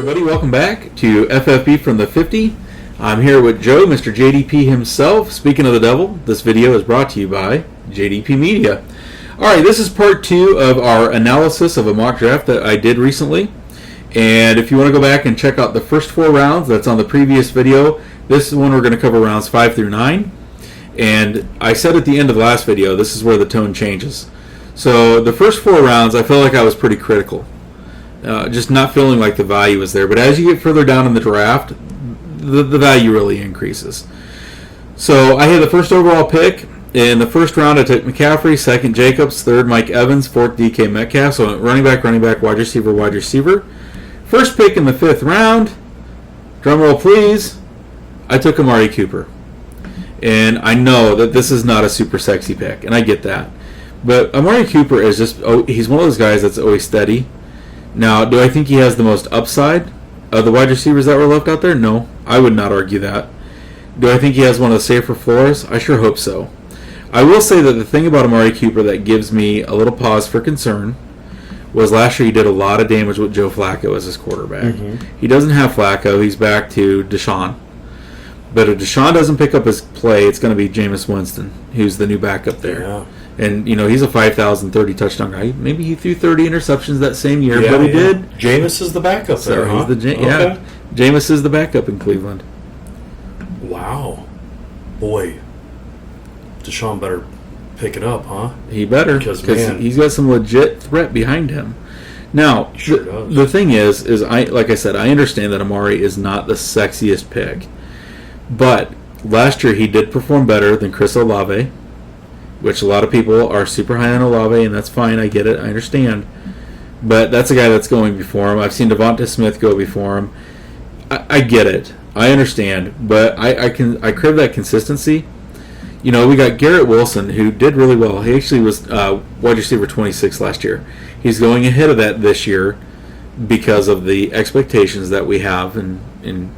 everybody. Welcome back to FFB from the 50. I'm here with Joe, Mr. JDP himself. Speaking of the devil, this video is brought to you by JDP Media. Alright, this is part 2 of our analysis of a mock draft that I did recently. And if you want to go back and check out the first 4 rounds, that's on the previous video. This is one we're going to cover rounds 5 through 9. And I said at the end of the last video, this is where the tone changes. So the first 4 rounds, I felt like I was pretty critical. Just not feeling like the value is there. But as you get further down in the draft, the value really increases. So I had the first overall pick. In the first round, I took McCaffrey, second Jacobs, third Mike Evans, fourth DK Metcalf. So I went running back, wide receiver. First pick in the 5th round, drum roll please, I took Amari Cooper. And I know that this is not a super sexy pick, and I get that. But Amari Cooper is just, he's one of those guys that's always steady. Now, do I think he has the most upside of the wide receivers that were left out there? No, I would not argue that. Do I think he has one of the safer floors? I sure hope so. I will say that the thing about Amari Cooper that gives me a little pause for concern was last year he did a lot of damage with Joe Flacco as his quarterback. Mm-hmm. He doesn't have Flacco. He's back to Deshaun. But if Deshaun doesn't pick up his play, it's going to be Jameis Winston, who's the new backup there. Yeah. And, he's a 5,030 touchdown guy. Maybe he threw 30 interceptions that same year, but he did. Jameis is the backup there, huh? Yeah, Jameis is the backup in Cleveland. Wow. Boy, Deshaun better pick it up, huh? He better, because he's got some legit threat behind him. Now, the thing is like I said, I understand that Amari is not the sexiest pick. But last year he did perform better than Chris Olave, which a lot of people are super high on Olave, and that's fine. I get it. I understand. But that's a guy that's going before him. I've seen Devonta Smith go before him. I get it. I understand. But I crave that consistency. We got Garrett Wilson, who did really well. He actually was wide receiver 26 last year. He's going ahead of that this year because of the expectations that we have, and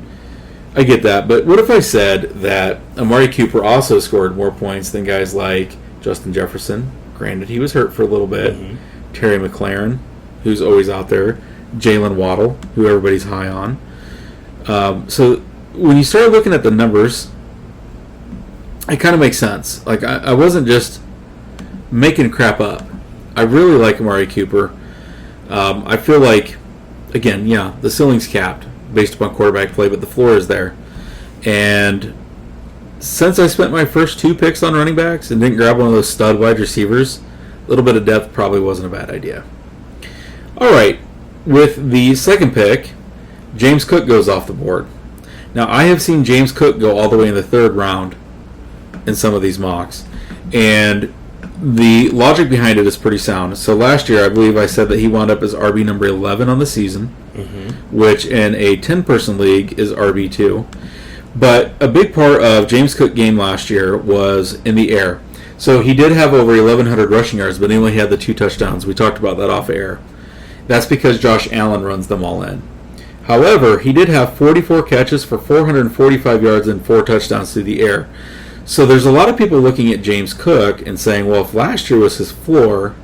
I get that. But what if I said that Amari Cooper also scored more points than guys like Justin Jefferson? Granted, he was hurt for a little bit. Mm-hmm. Terry McLaurin, who's always out there. Jalen Waddle, who everybody's high on. So when you start looking at the numbers, it kind of makes sense. Like, I wasn't just making crap up. I really like Amari Cooper. I feel like, again, the ceiling's capped based upon quarterback play, but the floor is there. And since I spent my first 2 picks on running backs and didn't grab one of those stud wide receivers, a little bit of depth probably wasn't a bad idea. All right, with the second pick, James Cook goes off the board. Now, I have seen James Cook go all the way in the 3rd round in some of these mocks, and the logic behind it is pretty sound. So last year, I believe I said that he wound up as RB number 11 on the season, which in a 10-person league is RB2. But a big part of James Cook's game last year was in the air. So he did have over 1,100 rushing yards, but he only had the 2 touchdowns. We talked about that off air. That's because Josh Allen runs them all in. However, he did have 44 catches for 445 yards and 4 touchdowns through the air. So there's a lot of people looking at James Cook and saying, well, if last year was his floor,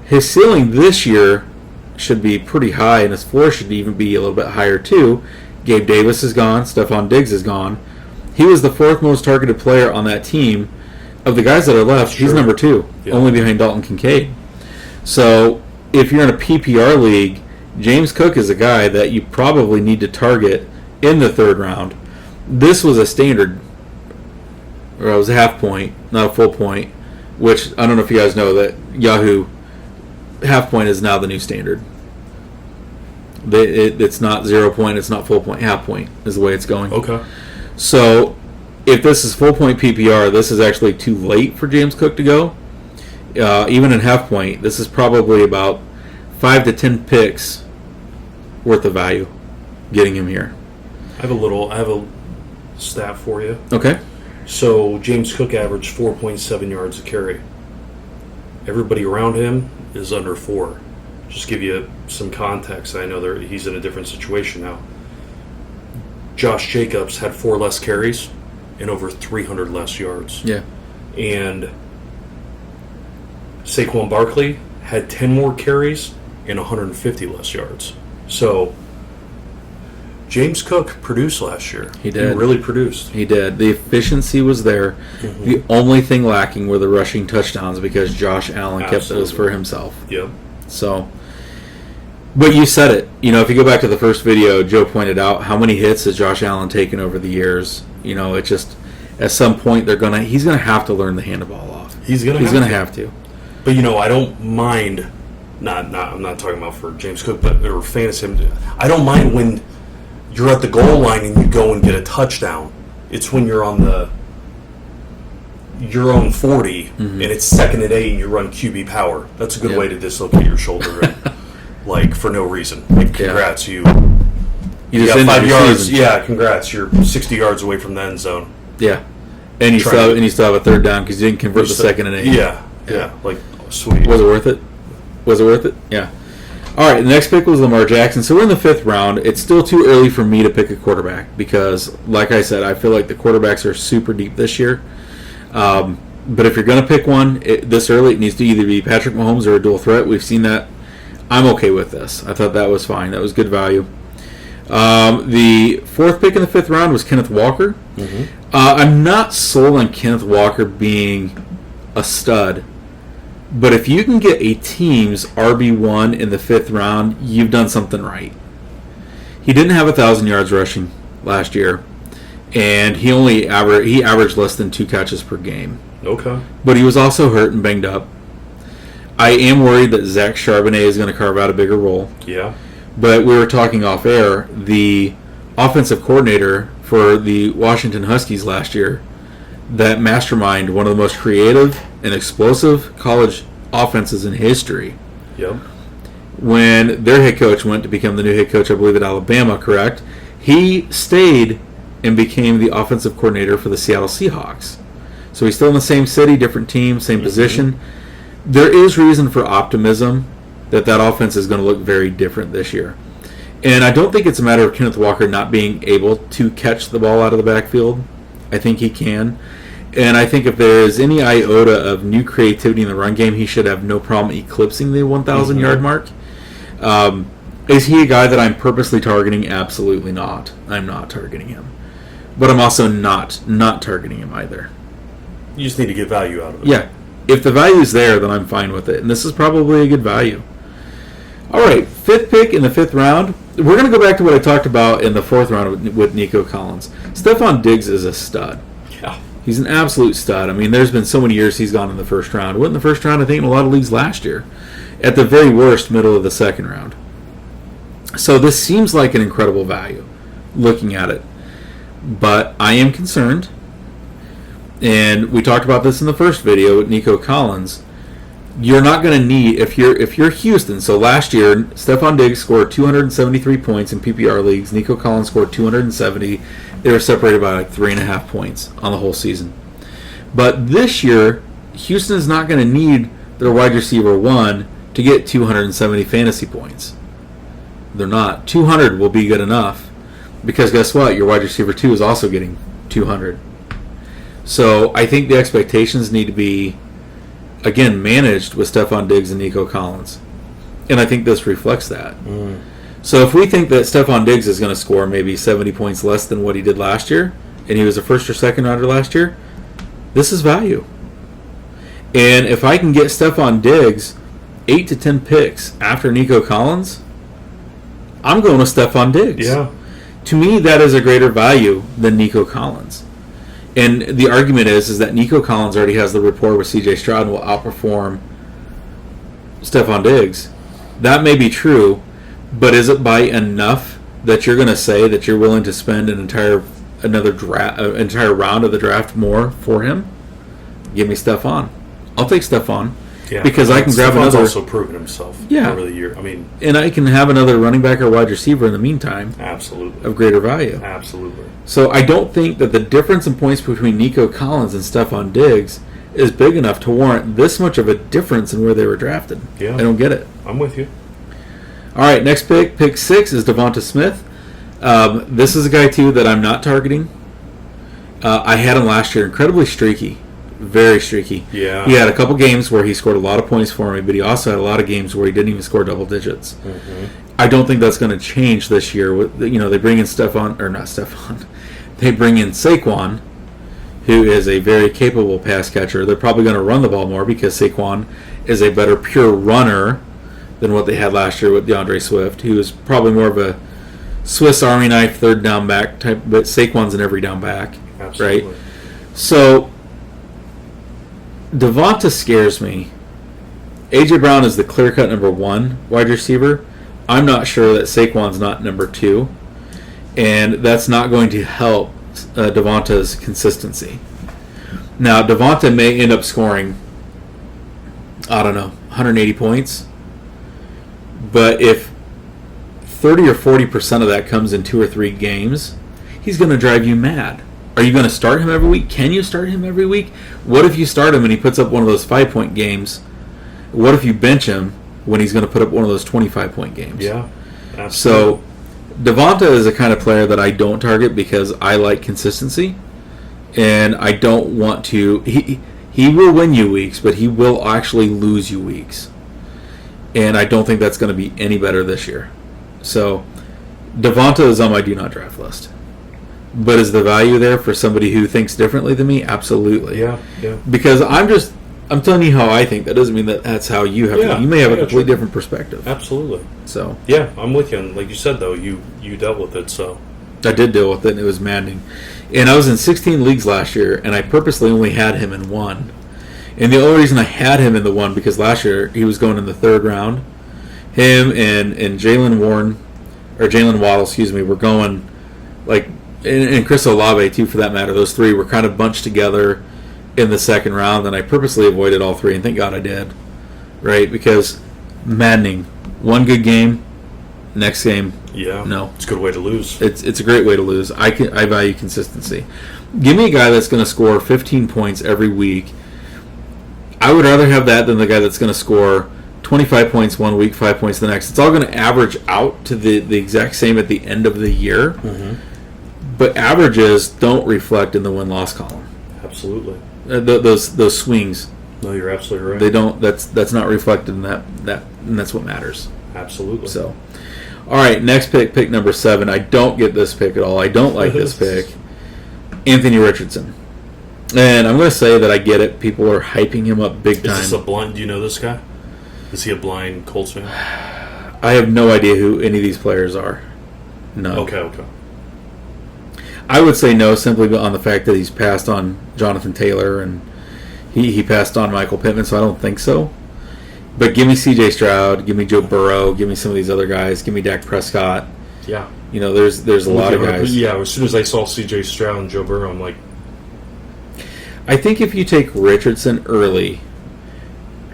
his ceiling this year should be pretty high, and his floor should even be a little bit higher too. Gabe Davis is gone. Stephon Diggs is gone. He was the 4th most targeted player on that team. Of the guys that are left, he's number 2, only behind Dalton Kincaid. So if you're in a PPR league, James Cook is a guy that you probably need to target in the 3rd round. This was a standard, or it was a half point, not a full point, which I don't know if you guys know that Yahoo half point is now the new standard. It's not 0 point, it's not full point, half point is the way it's going. Okay. So if this is full point PPR, this is actually too late for James Cook to go. Even in half point, this is probably about 5 to 10 picks worth of value getting him here. I have a stat for you. Okay. So James Cook averaged 4.7 yards a carry. Everybody around him is under 4. Just give you some context. I know he's in a different situation now. Josh Jacobs had 4 less carries and over 300 less yards. Yeah. And Saquon Barkley had 10 more carries and 150 less yards. So James Cook produced last year. He did. He really produced. He did. The efficiency was there. Mm-hmm. The only thing lacking were the rushing touchdowns because Josh Allen kept those for himself. Yep. So, but you said it. If you go back to the first video, Joe pointed out how many hits has Josh Allen taken over the years. It just, at some point, he's gonna have to learn the hand the ball off. He's gonna have to. But I don't mind. I'm not talking about for James Cook, or fantasy. I don't mind when you're at the goal line and you go and get a touchdown. It's when you're on your own 40 and it's 2nd and 8 and you run QB power. That's a good way to dislocate your shoulder, and, for no reason. Congrats, you got 5 yards. Season. Yeah, congrats. You're 60 yards away from the end zone. Yeah, and you still have a third down because you didn't convert the 2nd and 8. Yeah. Sweet. Was it worth it? Yeah. All right, the next pick was Lamar Jackson. So we're in the 5th round. It's still too early for me to pick a quarterback because, like I said, I feel like the quarterbacks are super deep this year. But if you're going to pick one this early, it needs to either be Patrick Mahomes or a dual threat. We've seen that. I'm okay with this. I thought that was fine. That was good value. The 4th pick in the 5th round was Kenneth Walker. Mm-hmm. I'm not sold on Kenneth Walker being a stud. But if you can get a team's RB1 in the 5th round, you've done something right. He didn't have 1,000 yards rushing last year, and he averaged less than 2 catches per game. Okay. But he was also hurt and banged up. I am worried that Zach Charbonnet is going to carve out a bigger role. Yeah. But we were talking off air, the offensive coordinator for the Washington Huskies last year, that mastermind, one of the most creative and explosive college offenses in history. Yep. When their head coach went to become the new head coach, I believe, at Alabama, correct? He stayed and became the offensive coordinator for the Seattle Seahawks. So he's still in the same city, different team, same position. There is reason for optimism that offense is going to look very different this year. And I don't think it's a matter of Kenneth Walker not being able to catch the ball out of the backfield. I think he can. And I think if there is any iota of new creativity in the run game, he should have no problem eclipsing the 1,000-yard mark. Is he a guy that I'm purposely targeting? Absolutely not. I'm not targeting him. But I'm also not targeting him either. You just need to get value out of it. Yeah. If the value's there, then I'm fine with it. And this is probably a good value. All right, 5th pick in the 5th round. We're going to go back to what I talked about in the 4th round with Nico Collins. Stephon Diggs is a stud. Yeah. He's an absolute stud. I mean, there's been so many years he's gone in the 1st round. Went in the 1st round, I think, in a lot of leagues last year. At the very worst, middle of the 2nd round. So this seems like an incredible value, looking at it. But I am concerned, and we talked about this in the first video with Nico Collins. You're not going to need, if you're Houston, so last year, Stephon Diggs scored 273 points in PPR leagues. Nico Collins scored 270. They were separated by like 3.5 points on the whole season. But this year, Houston is not going to need their wide receiver 1 to get 270 fantasy points. They're not. 200 will be good enough. Because guess what? Your wide receiver 2 is also getting 200. So I think the expectations need to be, again, managed with Stephon Diggs and Nico Collins. And I think this reflects that. So if we think that Stephon Diggs is going to score maybe 70 points less than what he did last year, and he was a 1st or 2nd rounder last year, this is value. And if I can get Stephon Diggs 8 to 10 picks after Nico Collins, I'm going with Stephon Diggs. Yeah. To me, that is a greater value than Nico Collins. And the argument is that Nico Collins already has the rapport with C.J. Stroud and will outperform Stephon Diggs. That may be true, but is it by enough that you're going to say that you're willing to spend an entire round of the draft more for him? Give me Stephon. I'll take Stephon. Yeah, because I can grab another. Also proven himself over the year. I mean, and I can have another running back or wide receiver in the meantime. Absolutely. Of greater value. Absolutely. So I don't think that the difference in points between Nico Collins and Stephon Diggs is big enough to warrant this much of a difference in where they were drafted. Yeah. I don't get it. I'm with you. All right, next pick 6 is Devonta Smith. This is a guy too that I'm not targeting. I had him last year, incredibly streaky. Very streaky. Yeah. He had a couple games where he scored a lot of points for me, but he also had a lot of games where he didn't even score double digits. Mm-hmm. I don't think that's going to change this year. They bring in they bring in Saquon, who is a very capable pass catcher. They're probably going to run the ball more because Saquon is a better pure runner than what they had last year with DeAndre Swift, who is probably more of a Swiss Army knife third down back type, but Saquon's an every down back. Absolutely. Right? So Devonta scares me. A.J. Brown is the clear-cut number 1 wide receiver. I'm not sure that Saquon's not number 2, and that's not going to help Devonta's consistency. Now, Devonta may end up scoring, 180 points, but if 30 or 40% of that comes in 2 or 3 games, he's going to drive you mad. Are you going to start him every week? Can you start him every week? What if you start him and he puts up one of those 5-point games? What if you bench him when he's going to put up one of those 25-point games? Yeah, absolutely. So Devonta is the kind of player that I don't target because I like consistency, and I don't want to. He will win you weeks, but he will actually lose you weeks, and I don't think that's going to be any better this year. So Devonta is on my do not draft list. But is the value there for somebody who thinks differently than me? Absolutely. Yeah. Because I'm telling you how I think. That doesn't mean that that's how you have to. You may have a completely different perspective. Absolutely. So yeah, I'm with you. And like you said, though, you dealt with it. So I did deal with it, and it was maddening. And I was in 16 leagues last year, and I purposely only had him in 1. And the only reason I had him in the 1 because last year he was going in the 3rd round. Him and Jalen Waddle, were going like. And Chris Olave, too, for that matter. Those 3 were kind of bunched together in the 2nd round, and I purposely avoided all 3, and thank God I did. Right? Because maddening. One good game, next game, no. It's a good way to lose. It's a great way to lose. I value consistency. Give me a guy that's going to score 15 points every week. I would rather have that than the guy that's going to score 25 points one week, 5 points the next. It's all going to average out to the exact same at the end of the year. Mm-hmm. But averages don't reflect in the win-loss column. Absolutely. Those swings. No, you're absolutely right. They don't. That's not reflected in that, and that's what matters. Absolutely. So, all right, next pick number 7. I don't get this pick at all. I don't like this pick. Anthony Richardson, and I'm going to say that I get it. People are hyping him up big time. Is this a blind? Do you know this guy? Is he a blind Colts fan? I have no idea who any of these players are. No. Okay. I would say no, simply on the fact that he's passed on Jonathan Taylor and he passed on Michael Pittman, so I don't think so. But give me C.J. Stroud, give me Joe Burrow, give me some of these other guys, give me Dak Prescott. Yeah. There's a lot of guys. Yeah, as soon as I saw C.J. Stroud and Joe Burrow, I'm like... I think if you take Richardson early,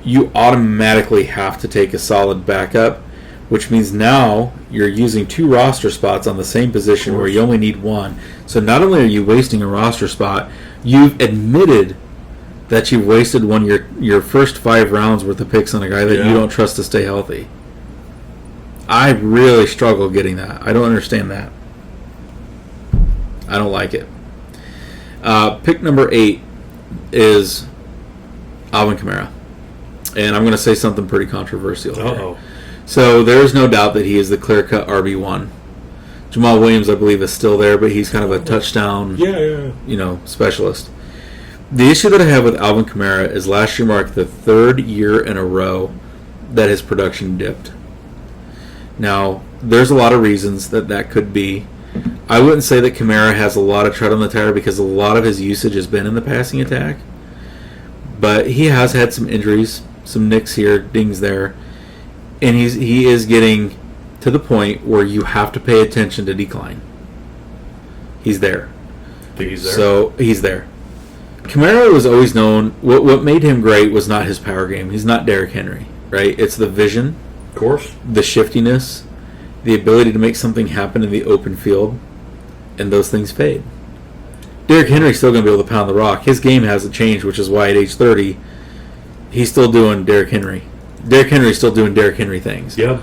you automatically have to take a solid backup, which means now you're using 2 roster spots on the same position where you only need 1. So not only are you wasting a roster spot, you've admitted that you've wasted your first 5 rounds worth of picks on a guy that you don't trust to stay healthy. I really struggle getting that. I don't understand that. I don't like it. Pick number 8 is Alvin Kamara. And I'm going to say something pretty controversial here. Uh-oh. So there is no doubt that he is the clear-cut RB1. Jamal Williams, I believe, is still there, but he's kind of a touchdown, specialist. The issue that I have with Alvin Kamara is last year marked the 3rd year in a row that his production dipped. Now, there's a lot of reasons that could be. I wouldn't say that Kamara has a lot of tread on the tire because a lot of his usage has been in the passing attack. But he has had some injuries, some nicks here, dings there. And he is getting to the point where you have to pay attention to decline. He's there. Think he's there? So he's there. Kamara was always known. What made him great was not his power game. He's not Derrick Henry, right? It's the vision, of course, the shiftiness, the ability to make something happen in the open field, and those things fade. Derrick Henry's still going to be able to pound the rock. His game hasn't changed, which is why at age 30, he's still doing Derrick Henry. Derrick Henry's still doing Derrick Henry things. Yeah.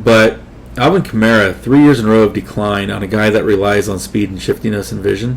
But Alvin Kamara, 3 years in a row of decline on a guy that relies on speed and shiftiness and vision,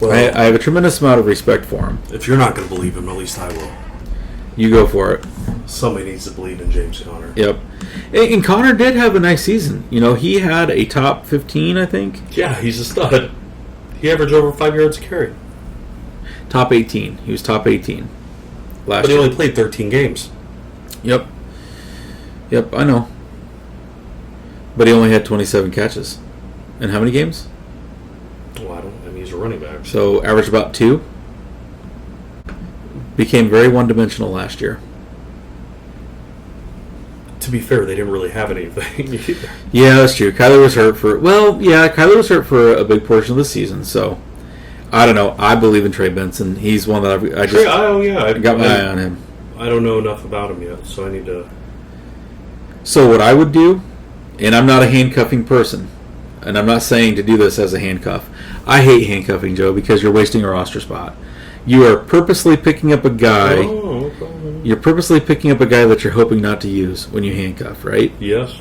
Well, I have a tremendous amount of respect for him. if you're not going to believe him, at least I will. You go for it. Somebody needs to believe in James Conner. Yep. And Connor did have a nice season. He had a top 15, I think. Yeah, he's a stud. He averaged over 5 yards a carry. Top 18. He was top 18 last But he year. only played 13 games. Yep, I know. But he only had 27 catches. And how many games? Well, I mean, he's a running back. So averaged about 2. Became very one-dimensional last year. To be fair, they didn't really have anything either. Yeah, that's true. Kyler was hurt for a big portion of the season. So I don't know. I believe in Trey Benson. He's one that I got my eye on him. I don't know enough about him yet, so I need to. So what I would do, and I'm not a handcuffing person, and I'm not saying to do this as a handcuff. I hate handcuffing, Joe, because you're wasting a roster spot. You are purposely picking up a guy. Oh, okay. You're purposely picking up a guy that you're hoping not to use when you handcuff, right? Yes.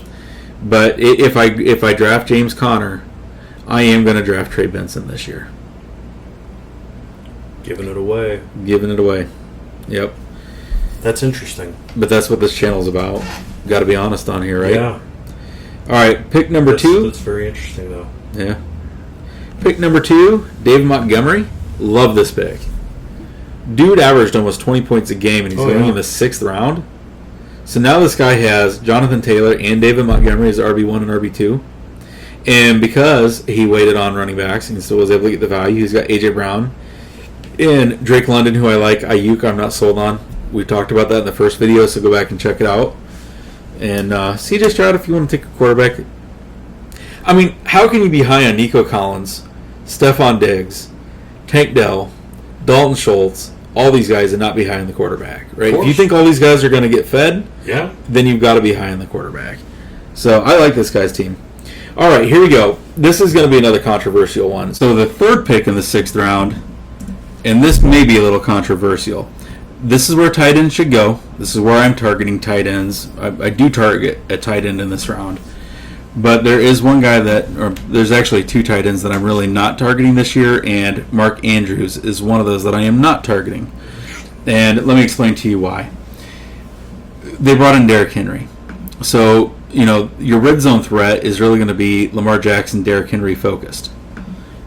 But if I draft James Conner, I am going to draft Trey Benson this year. Giving it away. Yep. That's interesting. But that's what this channel's about. Got to be honest on here, right? Yeah. All right, pick number 2. That's very interesting, though. Yeah. Pick number 2, David Montgomery. Love this pick. Dude averaged almost 20 points a game, and he's going in the 6th round. So now this guy has Jonathan Taylor and David Montgomery as RB1 and RB2. And because he waited on running backs and still was able to get the value, he's got A.J. Brown and Drake London, who I like. Ayuk, I'm not sold on. We talked about that in the first video, so go back and check it out. And C.J. Stroud, if you want to take a quarterback. I mean, how can you be high on Nico Collins, Stephon Diggs, Tank Dell, Dalton Schultz, all these guys, and not be high on the quarterback, right? If you think all these guys are going to get fed, then you've got to be high on the quarterback. So I like this guy's team. All right, here we go. This is going to be another controversial one. So the 3rd pick in the 6th round, and this may be a little controversial. This is where tight ends should go. This is where I'm targeting tight ends. I do target a tight end in this round. But there is one guy there's actually 2 tight ends that I'm really not targeting this year, and Mark Andrews is one of those that I am not targeting. And let me explain to you why. They brought in Derrick Henry. So, your red zone threat is really going to be Lamar Jackson, Derrick Henry focused.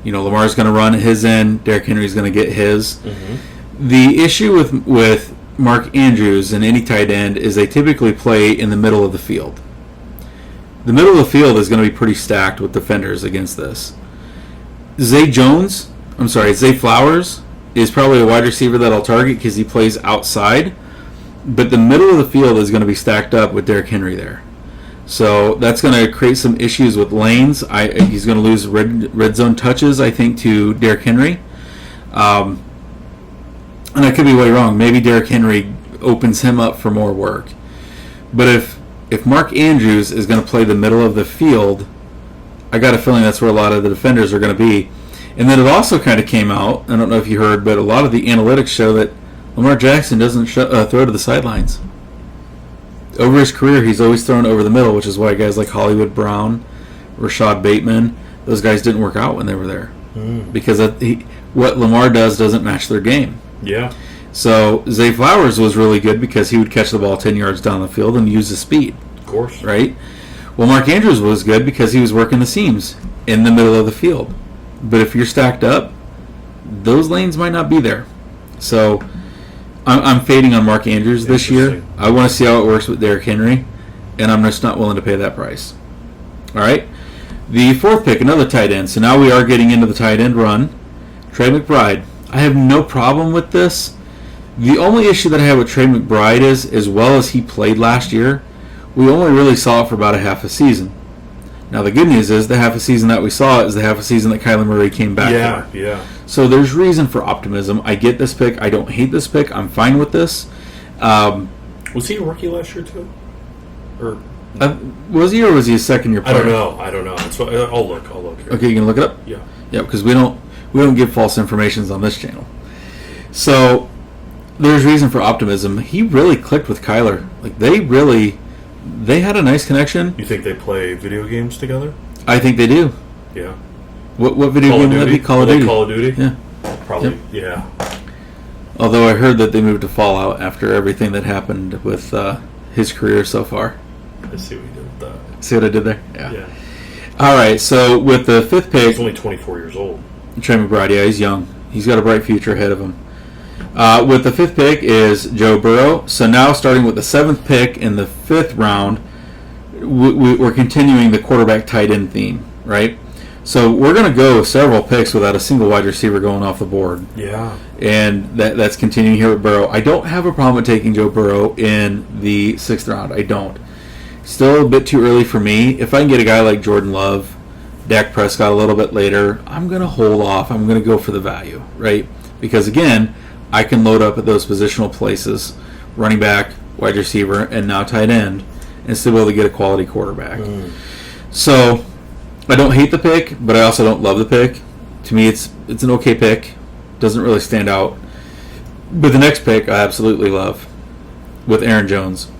Lamar's going to run his end, Derrick Henry's going to get his. Mm-hmm. The issue with Mark Andrews and any tight end is they typically play in the middle of the field. The middle of the field is going to be pretty stacked with defenders against this. Zay Flowers is probably a wide receiver that I'll target because he plays outside. But the middle of the field is going to be stacked up with Derrick Henry there. So that's going to create some issues with lanes. He's going to lose red zone touches, I think, to Derrick Henry. And I could be way wrong. Maybe Derrick Henry opens him up for more work. But if Mark Andrews is going to play the middle of the field, I got a feeling that's where a lot of the defenders are going to be. And then it also kind of came out, I don't know if you heard, but a lot of the analytics show that Lamar Jackson doesn't throw to the sidelines. Over his career, he's always thrown over the middle, which is why guys like Hollywood Brown, Rashad Bateman, those guys didn't work out when they were there. Because what Lamar doesn't match their game. Yeah. So Zay Flowers was really good because he would catch the ball 10 yards down the field and use his speed. Of course. Right? Well, Mark Andrews was good because he was working the seams in the middle of the field. But if you're stacked up, those lanes might not be there. So I'm fading on Mark Andrews this year. I want to see how it works with Derrick Henry, and I'm just not willing to pay that price. All right? The 4th pick, another tight end. So now we are getting into the tight end run. Trey McBride. I have no problem with this. The only issue that I have with Trey McBride is, as well as he played last year, we only really saw it for about a half a season. Now, the good news is the half a season that we saw is the half a season that Kyler Murray came back for. Yeah. So there's reason for optimism. I get this pick. I don't hate this pick. I'm fine with this. Was he a rookie last year, too? Or was he, or was he a second-year player? I don't know. I'll look here. Okay, you can look it up? Yeah. Yeah, because we don't give false information on this channel. So there's reason for optimism. He really clicked with Kyler. Like, they had a nice connection. You think they play video games together? I think they do. Yeah. What video game would that be? Call of Duty. Call of Duty? Yeah. Probably, yeah. Although I heard that they moved to Fallout after everything that happened with his career so far. I see what you did with that. See what I did there? Yeah. All right, so with the 5th pick... He's only 24 years old. Trey McBride, yeah, he's young. He's got a bright future ahead of him. With the 5th pick is Joe Burrow. So now starting with the 7th pick in the 5th round, we're continuing the quarterback tight end theme, right? So we're going to go several picks without a single wide receiver going off the board. Yeah. And that's continuing here with Burrow. I don't have a problem with taking Joe Burrow in the 6th round. I don't. Still a bit too early for me. If I can get a guy like Jordan Love, Dak Prescott a little bit later, I'm going to hold off. I'm going to go for the value, right? Because, again, I can load up at those positional places, running back, wide receiver, and now tight end, and still be able to get a quality quarterback. So I don't hate the pick, but I also don't love the pick. To me, it's an okay pick. Doesn't really stand out. But the next pick I absolutely love, with Aaron Jones.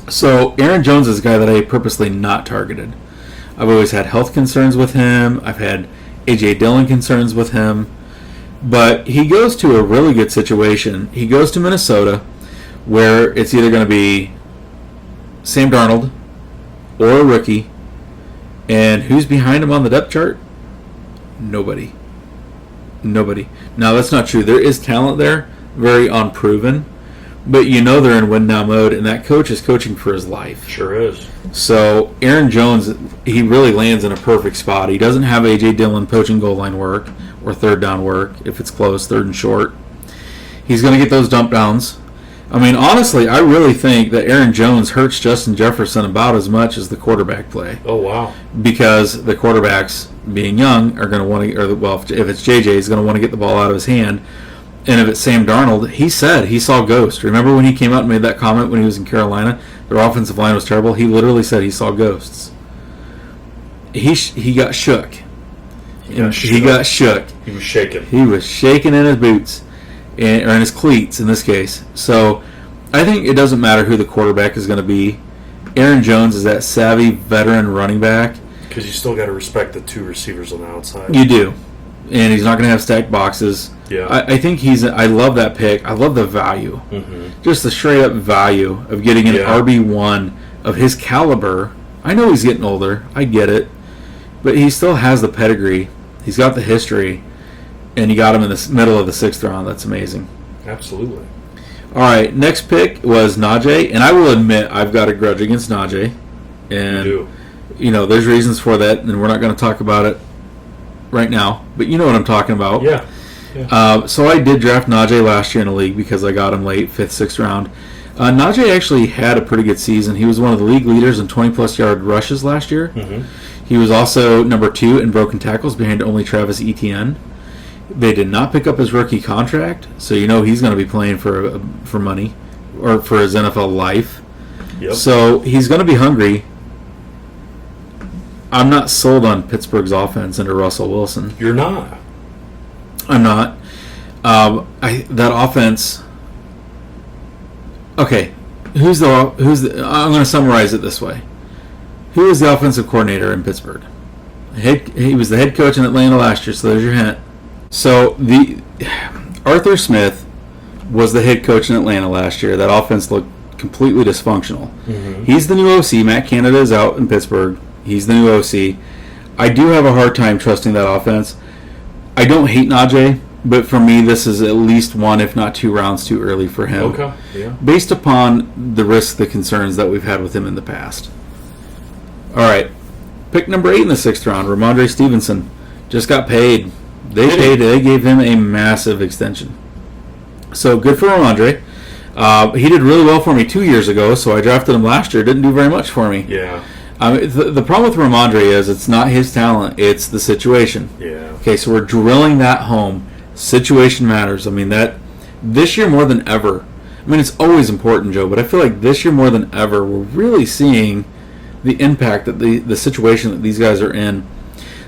So Aaron Jones is a guy that I purposely not targeted. I've always had health concerns with him. I've had A.J. Dillon concerns with him. But he goes to a really good situation. He goes to Minnesota, where it's either going to be Sam Darnold or a rookie. And who's behind him on the depth chart? Nobody. Now, that's not true. There is talent there, very unproven. But you know they're in win-now mode, and that coach is coaching for his life. Sure is. So Aaron Jones, he really lands in a perfect spot. He doesn't have A.J. Dillon poaching goal line work or third down work if it's close, third and short. He's going to get those dump downs. I mean, honestly, I really think that Aaron Jones hurts Justin Jefferson about as much as the quarterback play. Oh, wow. Because the quarterbacks, being young, are going to want to, or well, if it's JJ, he's going to want to get the ball out of his hand. And if it's Sam Darnold, he said he saw ghosts. Remember when he came out and made that comment when he was in Carolina? Their offensive line was terrible. He literally said he saw ghosts. He got shook. He got shook. He was shaking. He was shaking in his boots, or in his cleats in this case. So I think it doesn't matter who the quarterback is going to be. Aaron Jones is that savvy veteran running back. Because you still got to respect the two receivers on the outside. You do. And he's not going to have stacked boxes. Yeah. I think I love that pick. I love the value. Mm-hmm. Just the straight up value of getting an RB1 of his caliber. I know he's getting older. I get it. But he still has the pedigree. He's got the history. And you got him in the middle of the 6th round. That's amazing. Absolutely. All right. Next pick was Najee. And I will admit I've got a grudge against Najee. And, you know, there's reasons for that. And we're not going to talk about it right now. But you know what I'm talking about. Yeah. So I did draft Najee last year in a league because I got him late, 5th, 6th round. Najee actually had a pretty good season. He was one of the league leaders in 20-plus yard rushes last year. Mm-hmm. He was also number 2 in broken tackles behind only Travis Etienne. They did not pick up his rookie contract, so you know he's going to be playing for money or for his NFL life. Yep. So he's going to be hungry. I'm not sold on Pittsburgh's offense under Russell Wilson. You're not. I'm not. That offense. Okay, who's the? I'm going to summarize it this way. Who is the offensive coordinator in Pittsburgh? He was the head coach in Atlanta last year, so there's your hint. So Arthur Smith was the head coach in Atlanta last year. That offense looked completely dysfunctional. Mm-hmm. He's the new OC. Matt Canada is out in Pittsburgh. He's the new OC. I do have a hard time trusting that offense. I don't hate Najee, but for me, this is at least 1, if not 2 rounds too early for him. Okay, yeah. Based upon the risks, the concerns that we've had with him in the past. All right. Pick number 8 in the 6th round, Ramondre Stevenson. Just got paid. They gave him a massive extension. So good for Ramondre. He did really well for me 2 years ago, so I drafted him last year. Didn't do very much for me. Yeah. The problem with Ramondre is it's not his talent, it's the situation. Yeah. Okay, so we're drilling that home. Situation matters. I mean, that this year more than ever. I mean, it's always important, Joe, but I feel like this year more than ever, we're really seeing the impact that the situation that these guys are in.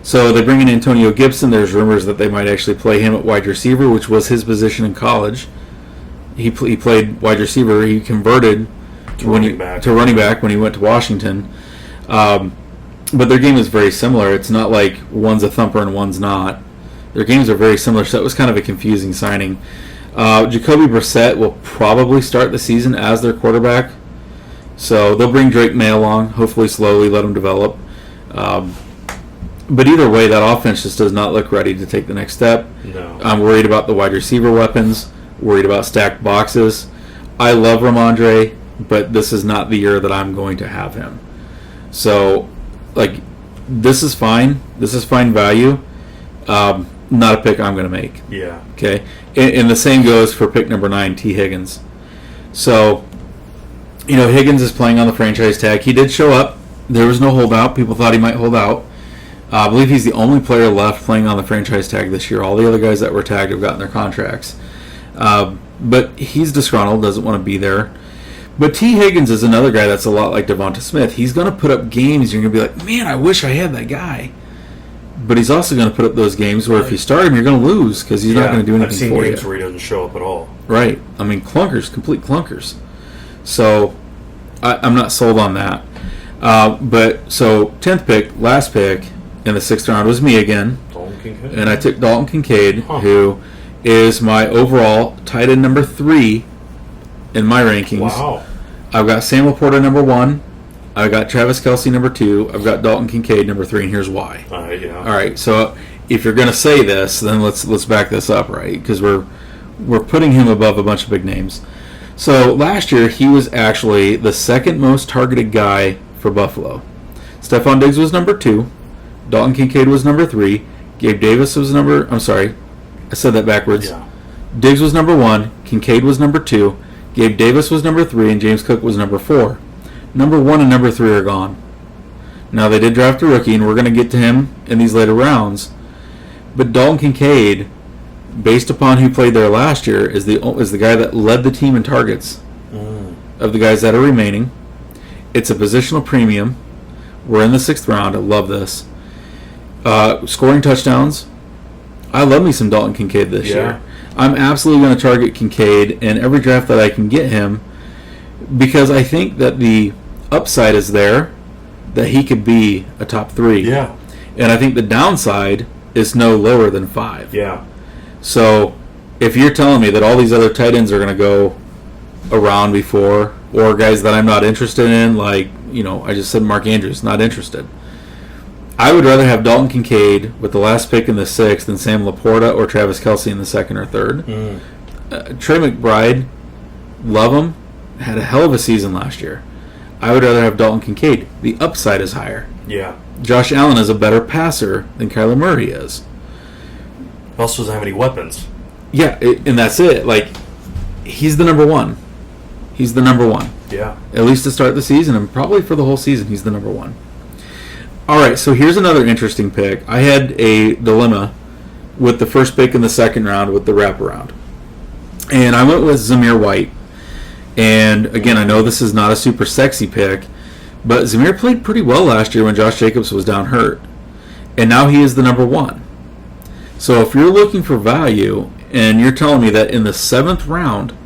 So they bring in Antonio Gibson. There's rumors that they might actually play him at wide receiver, which was his position in college. He played wide receiver. He converted to running back when he went to Washington. But their game is very similar. It's not like one's a thumper and one's not. Their games are very similar, so it was kind of a confusing signing. Jacoby Brissett will probably start the season as their quarterback. So they'll bring Drake May along, hopefully slowly, let him develop. But either way, that offense just does not look ready to take the next step. No. I'm worried about the wide receiver weapons, worried about stacked boxes. I love Ramondre, but this is not the year that I'm going to have him. So, this is fine. This is fine value. Not a pick I'm going to make. Yeah. Okay? And the same goes for pick number 9, T. Higgins. So, Higgins is playing on the franchise tag. He did show up. There was no holdout. People thought he might hold out. I believe he's the only player left playing on the franchise tag this year. All the other guys that were tagged have gotten their contracts. But he's disgruntled, doesn't want to be there. But T. Higgins is another guy that's a lot like Devonta Smith. He's going to put up games. You're going to be like, man, I wish I had that guy. But he's also going to put up those games where if you start him, you're going to lose because he's not going to do anything for you. I've seen games where he doesn't show up at all. Right. I mean, clunkers, complete clunkers. So I'm not sold on that. So 10th pick, last pick in the 6th round was me again. Dalton Kincaid. And I took Dalton Kincaid, who is my overall tight end number 3 in my rankings. Wow. I've got Sam Laporta number 1. I've got Travis Kelce number 2. I've got Dalton Kincaid number 3, and here's why. Yeah. All right. So if you're going to say this, then let's back this up, right? Because we're putting him above a bunch of big names. So last year he was actually the second most targeted guy for Buffalo. Stephon Diggs was number 2. Dalton Kincaid was number 3. Gabe Davis was number. I'm sorry, I said that backwards. Yeah. Diggs was number 1. Kincaid was number 2. Gabe Davis was number 3, and James Cook was number 4. Number 1 and number 3 are gone. Now, they did draft a rookie, and we're going to get to him in these later rounds. But Dalton Kincaid, based upon who played there last year, is the guy that led the team in targets of the guys that are remaining. It's a positional premium. We're in the 6th round. I love this. Scoring touchdowns. I love me some Dalton Kincaid this year. I'm absolutely going to target Kincaid in every draft that I can get him because I think that the upside is there that he could be a top 3. Yeah. And I think the downside is no lower than 5. Yeah. So if you're telling me that all these other tight ends are going to go around before, or guys that I'm not interested in, like, I just said Mark Andrews, not interested. I would rather have Dalton Kincaid with the last pick in the 6th than Sam Laporta or Travis Kelce in the 2nd or 3rd. Trey McBride, love him, had a hell of a season last year. I would rather have Dalton Kincaid. The upside is higher. Yeah. Josh Allen is a better passer than Kyler Murray is. He also doesn't have any weapons. Yeah, and that's it. He's the number 1. He's the number 1. Yeah. At least to start the season, and probably for the whole season, he's the number 1. All right, so here's another interesting pick. I had a dilemma with the first pick in the 2nd round with the wraparound. And I went with Zamir White. And, again, I know this is not a super sexy pick, but Zamir played pretty well last year when Josh Jacobs was down hurt. And now he is the number 1. So if you're looking for value, and you're telling me that in the 7th round,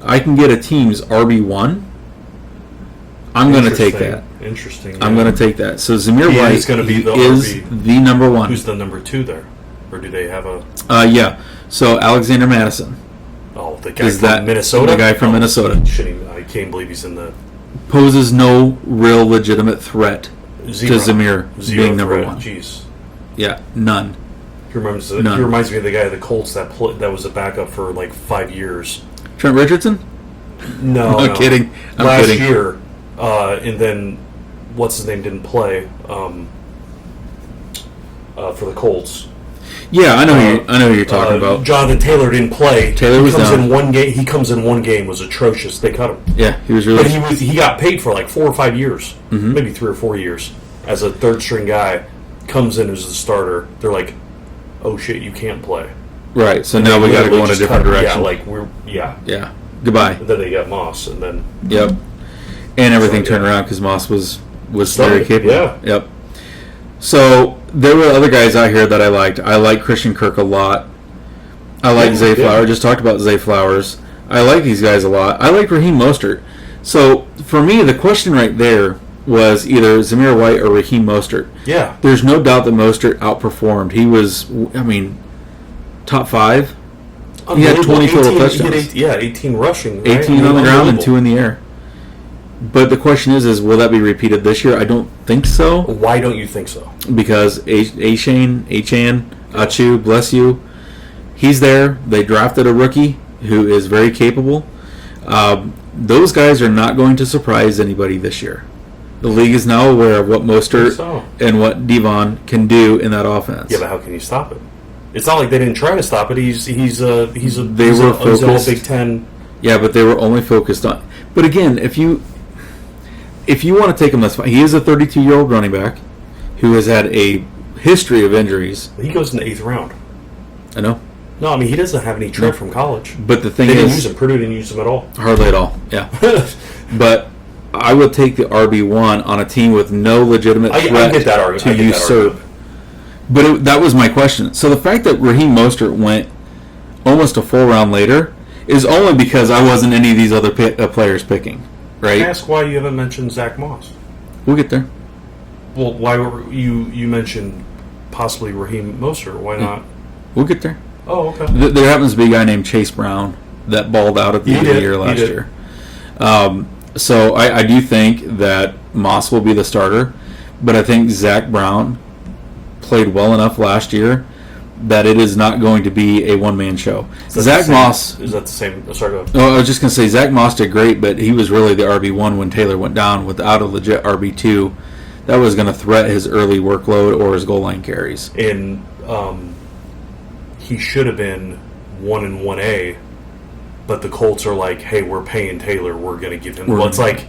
I can get a team's RB1, I'm going to take that. Interesting. I'm going to take that. So Zamir White is going to be the number 1. Who's the number 2 there? Or do they have a... Yeah. So Alexander Madison. Oh, the guy from Minnesota? The guy from Minnesota. I can't believe he's in the... Poses no real legitimate threat to Zamir being number 1. Jeez. Yeah, none. He reminds me of the guy at the Colts that was a backup for 5 years. Trent Richardson? No. I'm kidding. Last year. And then, what's his name didn't play for the Colts. Yeah, I know who you're talking about. Jonathan Taylor didn't play. Taylor was down. In one game. He comes in one game, was atrocious. They cut him. Yeah, he was really. But he got paid for 4 or 5 years, maybe 3 or 4 years, as a 3rd string guy. Comes in as the starter. They're like, "Oh shit, you can't play." Right. So now we got to go in a different direction. Yeah. Goodbye. And then they got Moss, and then. Yep. And everything turned around because Moss was very capable. Yeah. Yep. So there were other guys out here that I liked. I like Christian Kirk a lot. I like Zay Flowers. Just talked about Zay Flowers. I like these guys a lot. I like Raheem Mostert. So for me, the question right there was either Zamir White or Raheem Mostert. Yeah. There's no doubt that Mostert outperformed. He was, top 5. He had 20 total touchdowns. He had 18 rushing. Right? 18 on the ground and 2 in the air. But the question is will that be repeated this year? I don't think so. Why don't you think so? Because Achan, Achu, bless you, he's there. They drafted a rookie who is very capable. Those guys are not going to surprise anybody this year. The league is now aware of what Mostert and what Devon can do in that offense. Yeah, but how can you stop it? It's not like they didn't try to stop it. He's all Big Ten. Yeah, but they were only focused on. But again, if you want to take him, that's fine. He is a 32-year-old running back who has had a history of injuries. He goes in the 8th round. I know. No, I mean he doesn't have any tread from college. But the thing they didn't use him. Purdue didn't use him at all. Hardly at all. Yeah. But I would take the RB1 on a team with no legitimate threat to usurp. But that was my question. So the fact that Raheem Mostert went almost a full round later is only because I wasn't any of these other players picking, right? Ask why you haven't mentioned Zach Moss. We'll get there. Well, why were you mentioned possibly Raheem Mostert? Why not? We'll get there. Oh, okay. There happens to be a guy named Chase Brown that balled out at the end of the year last year. So I do think that Moss will be the starter, but I think Zach Brown played well enough last year that it is not going to be a one-man show. Zach Moss... Is that the same? Sorry, go ahead. Oh, I was just going to say, Zach Moss did great, but he was really the RB1 when Taylor went down without a legit RB2. That was going to threat his early workload or his goal line carries. And he should have been 1 and 1A, but the Colts are like, hey, we're paying Taylor. We're going to give him... Well, it's like,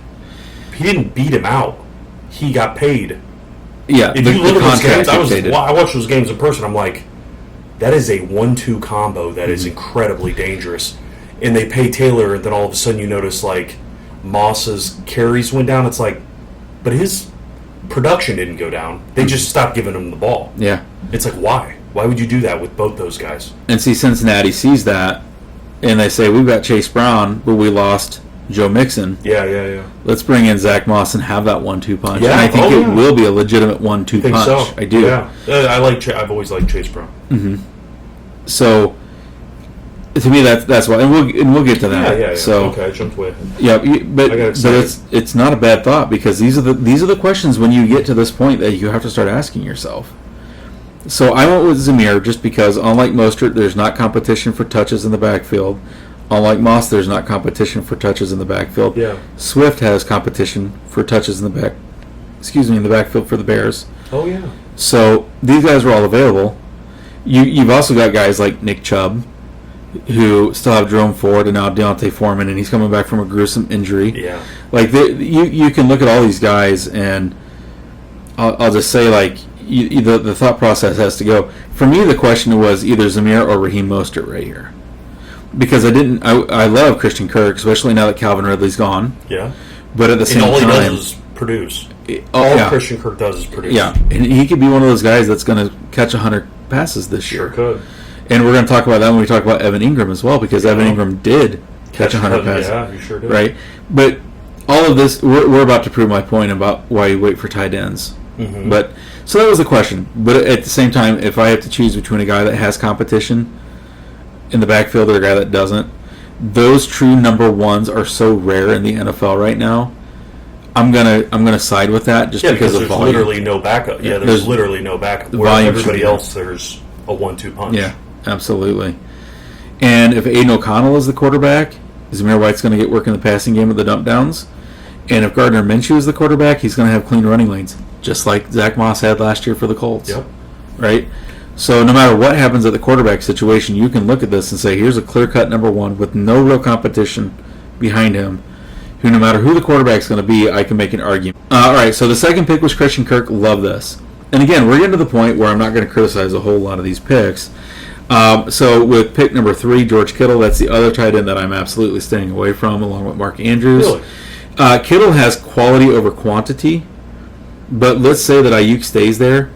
he didn't beat him out. He got paid. Yeah, if you look at those games, I watched those games in person. I'm like, that is a 1-2 combo that is incredibly dangerous. And they pay Taylor, and then all of a sudden you notice like Moss's carries went down. It's like, but his production didn't go down. They just stopped giving him the ball. Yeah, it's like why? Why would you do that with both those guys? And see, Cincinnati sees that, and they say we've got Chase Brown, but we lost Joe Mixon. Yeah. Let's bring in Zach Moss and have that 1-2 punch. Yeah. And I think it will be a legitimate 1-2 punch. So. I do. Yeah. I've always liked Chase Brown. Mm-hmm. So, to me, that's why, and we'll get to that. Yeah. So, okay, I jumped way ahead. Yeah, but it's not a bad thought because these are the questions when you get to this point that you have to start asking yourself. So I went with Zamir just because, unlike Mostert, there's not competition for touches in the backfield. Unlike Moss, there's not competition for touches in the backfield. Yeah. Swift has competition for touches in the backfield for the Bears. Oh yeah. So these guys are all available. You've also got guys like Nick Chubb, who still have Jerome Ford and now Deontay Foreman, and he's coming back from a gruesome injury. Yeah. Like you can look at all these guys, and I'll just say like the thought process has to go. For me, the question was either Zamir or Raheem Mostert right here. Because I love Christian Kirk, especially now that Calvin Ridley's gone. Yeah. But at the same time... all he does is produce. Christian Kirk does is produce. Yeah. And he could be one of those guys that's going to catch 100 passes this year. Sure could. And we're going to talk about that when we talk about Evan Ingram as well, because Evan Ingram did catch 100 passes. Yeah, he sure did. Right? But all of this, we're about to prove my point about why you wait for tight ends. Mm-hmm. But so that was the question. But at the same time, if I have to choose between a guy that has competition in the backfield or a guy that doesn't, those true number ones are so rare in the NFL right now. I'm gonna side with that just because of volume. There's literally no backup. Yeah, there's literally no backup. Where everybody else, there's a 1-2 punch. Yeah, absolutely. And if Aiden O'Connell is the quarterback, Zamir White's going to get work in the passing game with the dump downs. And if Gardner Minshew is the quarterback, he's going to have clean running lanes, just like Zach Moss had last year for the Colts. Yep. Right? So no matter what happens at the quarterback situation, you can look at this and say, here's a clear-cut number one with no real competition behind him, who no matter who the quarterback's going to be, I can make an argument. All right, so the second pick was Christian Kirk. Love this. And again, we're getting to the point where I'm not going to criticize a whole lot of these picks. So with pick number 3, George Kittle, that's the other tight end that I'm absolutely staying away from, along with Mark Andrews. Really? Kittle has quality over quantity, but let's say that Ayuk stays there.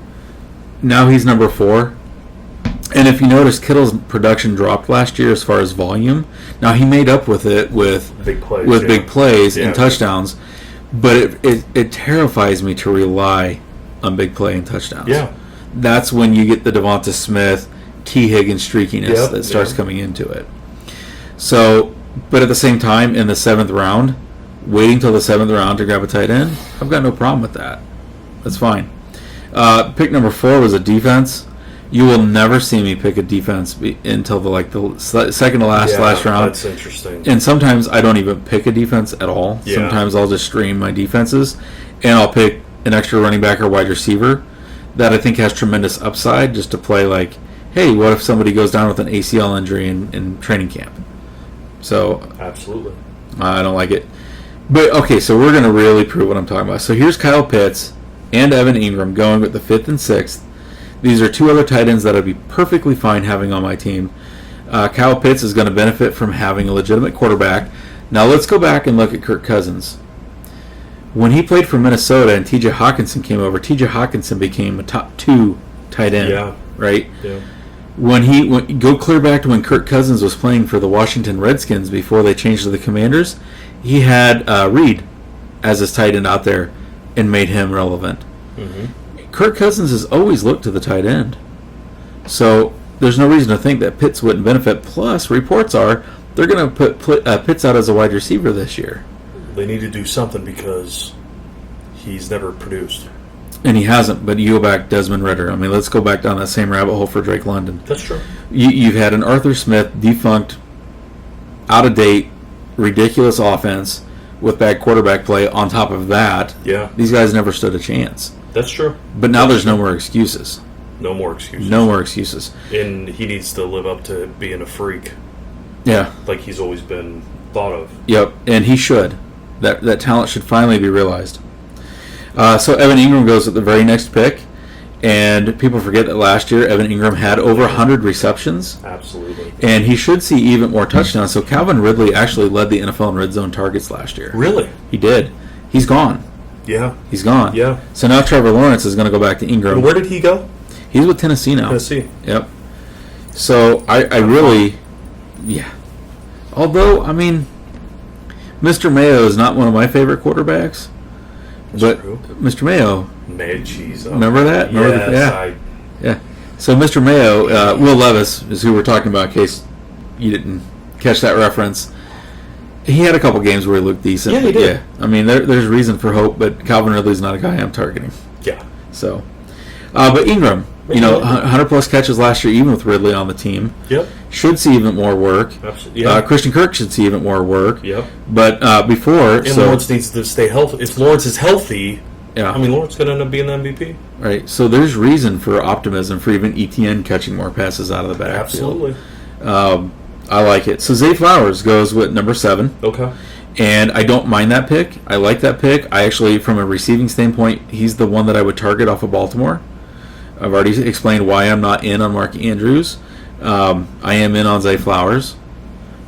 Now he's number 4. And if you notice, Kittle's production dropped last year as far as volume. Now he made up with it with big plays, and touchdowns, but it terrifies me to rely on big play and touchdowns. Yeah. That's when you get the Devonta Smith, T. Higgins streakiness that starts coming into it. So, but at the same time, in the 7th round, waiting till the 7th round to grab a tight end, I've got no problem with that. That's fine. Pick number 4 was a defense. You will never see me pick a defense until the second to last round. That's interesting. And sometimes I don't even pick a defense at all. Yeah. Sometimes I'll just stream my defenses, and I'll pick an extra running back or wide receiver that I think has tremendous upside just to play like, hey, what if somebody goes down with an ACL injury in training camp? So absolutely, I don't like it. But okay, so we're going to really prove what I'm talking about. So here's Kyle Pitts and Evan Ingram going with the 5th and 6th. These are 2 other tight ends that I'd be perfectly fine having on my team. Kyle Pitts is going to benefit from having a legitimate quarterback. Now let's go back and look at Kirk Cousins. When he played for Minnesota and T.J. Hawkinson came over, T.J. Hawkinson became a top 2 tight end, right? Yeah. When go clear back to when Kirk Cousins was playing for the Washington Redskins before they changed to the Commanders, he had Reed as his tight end out there and made him relevant. Mm-hmm. Kirk Cousins has always looked to the tight end. So there's no reason to think that Pitts wouldn't benefit. Plus, reports are they're going to put Pitts out as a wide receiver this year. They need to do something because he's never produced. And he hasn't, but you go back Desmond Ridder. I mean, let's go back down that same rabbit hole for Drake London. That's true. You've had an Arthur Smith defunct, out-of-date, ridiculous offense with bad quarterback play on top of that. Yeah. These guys never stood a chance. That's true. But now there's no more excuses. No more excuses. No more excuses. And he needs to live up to being a freak. Yeah. Like he's always been thought of. Yep, and he should. That talent should finally be realized. So Evan Ingram goes at the very next pick, and people forget that last year Evan Ingram had over 100 receptions. Absolutely. And he should see even more touchdowns. So Calvin Ridley actually led the NFL in red zone targets last year. Really? He did. He's gone. Yeah. He's gone. Yeah. So now Trevor Lawrence is going to go back to Ingram. And where did he go? He's with Tennessee now. Tennessee. Yep. So I really, yeah. Although, I mean, Mr. Mayo is not one of my favorite quarterbacks. But true. Mr. Mayo. Mayo cheese. Remember that? Yes, yeah. So Mr. Mayo, Will Levis is who we're talking about in case you didn't catch that reference. He had a couple games where he looked decent. Yeah, he did. Yeah. I mean, there's reason for hope, but Calvin Ridley's not a guy I'm targeting. Yeah. So, but Ingram, 100-plus catches last year, even with Ridley on the team. Yep. Should see even more work. Absolutely. Yeah. Christian Kirk should see even more work. Yep. But before... And Lawrence needs to stay healthy. If Lawrence is healthy, yeah. I mean, Lawrence going to end up being the MVP. Right. So there's reason for optimism for even ETN catching more passes out of the backfield. Absolutely. I like it. So Zay Flowers goes with number 7. Okay. And I don't mind that pick. I like that pick. I actually, from a receiving standpoint, he's the one that I would target off of Baltimore. I've already explained why I'm not in on Mark Andrews. I am in on Zay Flowers.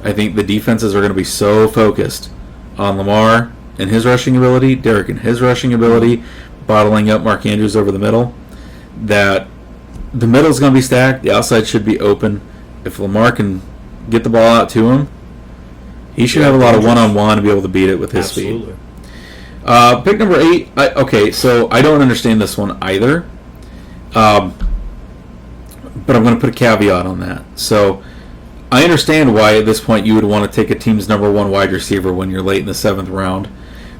I think the defenses are going to be so focused on Lamar and his rushing ability, Derek and his rushing ability, bottling up Mark Andrews over the middle, that the middle is going to be stacked. The outside should be open. If Lamar can get the ball out to him, he should have a lot of one-on-one to be able to beat it with his speed. Pick number 8. Okay, so I don't understand this one either. But I'm going to put a caveat on that. So I understand why at this point you would want to take a team's number 1 wide receiver when you're late in the 7th round.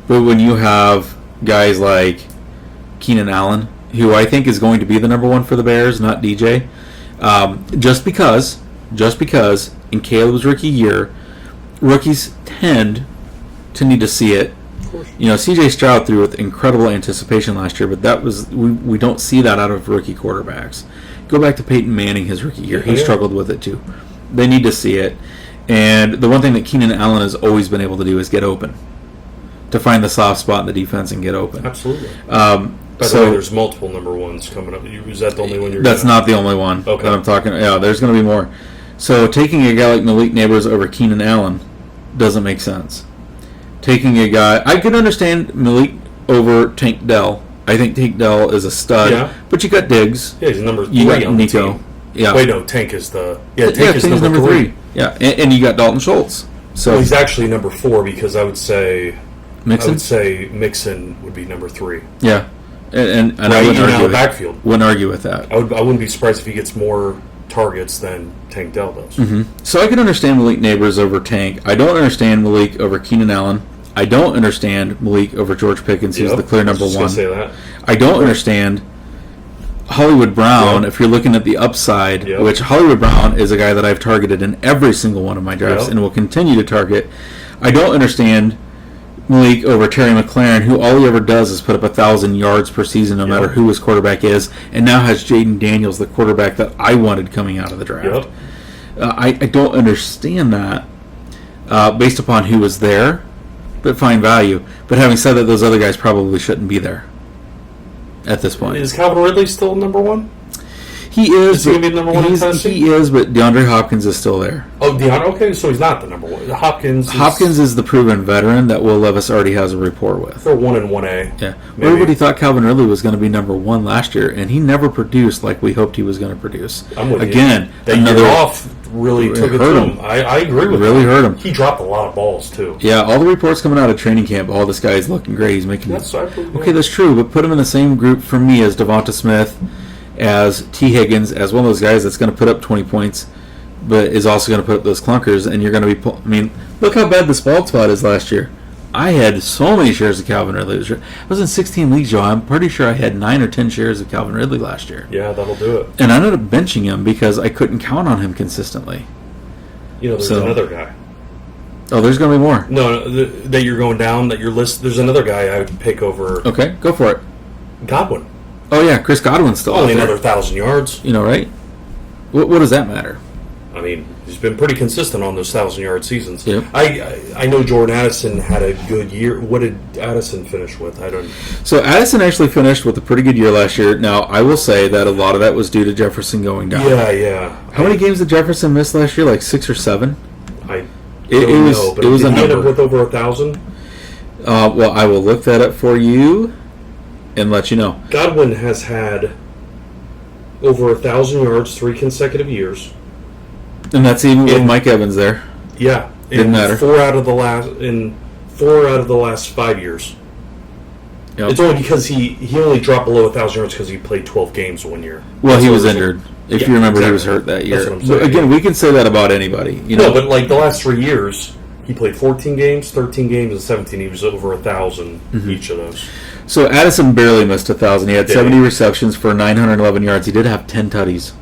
But when you have guys like Keenan Allen, who I think is going to be the number 1 for the Bears, not DJ, just because in Caleb's rookie year, rookies tend to need to see it. C.J. Stroud threw with incredible anticipation last year, but that was we don't see that out of rookie quarterbacks. Go back to Peyton Manning his rookie year; he struggled with it too. They need to see it, and the one thing that Keenan Allen has always been able to do is get open, to find the soft spot in the defense and get open. Absolutely. By the way, there's multiple number 1s coming up. Is that the only one you're? That's not the only one that I'm talking. Yeah, there's going to be more. So taking a guy like Malik Neighbors over Keenan Allen doesn't make sense. Taking a guy, I can understand Malik over Tank Dell. I think Tank Dell is a stud, but you got Diggs. Yeah, he's number 3 you got on Nico. The team. Yeah. Wait, no, Tank is the Tank is number 3. Yeah, and you got Dalton Schultz. So he's actually number 4 because I would say Mixon? I would say Mixon would be number 3. Yeah, and I wouldn't argue with that. I wouldn't be surprised if he gets more targets than Tank Dell does. Mm-hmm. So I can understand Malik Neighbors over Tank. I don't understand Malik over Keenan Allen. I don't understand Malik over George Pickens, who's the clear number one. Say that. I don't understand Hollywood Brown, if you're looking at the upside, which Hollywood Brown is a guy that I've targeted in every single one of my drafts and will continue to target. I don't understand Malik over Terry McLaurin, who all he ever does is put up 1,000 yards per season no matter who his quarterback is, and now has Jaden Daniels, the quarterback that I wanted coming out of the draft. I don't understand that based upon who was there, but fine value. But having said that, those other guys probably shouldn't be there at this point. Is Calvin Ridley still number one? He is. Is he going to be number one in Tennessee? He is, but DeAndre Hopkins is still there. Oh, okay, so he's not the number one. Hopkins is the proven veteran that Will Levis already has a rapport with. They're 1 and 1A. Yeah. Maybe. Everybody thought Calvin Ridley was going to be number one last year, and he never produced like we hoped he was going to produce. I'm with Again, you. That year off really took it to him. I agree with really hurt him. He dropped a lot of balls, too. Yeah, all the reports coming out of training camp, this guy is looking great. He's making... Okay, that's true, but put him in the same group for me as Devonta Smith, as T. Higgins, as one of those guys that's going to put up 20 points, but is also going to put up those clunkers, and you're going to be... look how bad this bald spot is last year. I had so many shares of Calvin Ridley. I was in 16 leagues, Joe. I'm pretty sure I had 9 or 10 shares of Calvin Ridley last year. Yeah, that'll do it. And I ended up benching him because I couldn't count on him consistently. There's another guy. Oh, there's going to be more. No, that you're going down, that your list. There's another guy I would pick over. Okay, go for it. Godwin. Oh, yeah, Chris Godwin's still only another 1,000 yards. Right? What does that matter? He's been pretty consistent on those 1,000-yard seasons. Yep. I know Jordan Addison had a good year. What did Addison finish with? I don't know. So Addison actually finished with a pretty good year last year. Now, I will say that a lot of that was due to Jefferson going down. Yeah. How many games did Jefferson miss last year? Like 6 or 7? It was a number. End up with over 1,000? Well, I will look that up for you and let you know. Godwin has had over 1,000 yards 3 consecutive years. And that's even with Mike Evans there. Yeah. Didn't matter. 4 out of the last 5 years. Yep. It's only because he only dropped below 1,000 yards because he played 12 games one year. Well, he was injured. If you remember, he was hurt that year. That's what I'm saying. Again, we can say that about anybody. No, but like the last 3 years, he played 14 games, 13 games, and 17. He was over 1,000 each of those. So Addison barely missed 1,000. He had 70 receptions for 911 yards. He did have 10 tutties.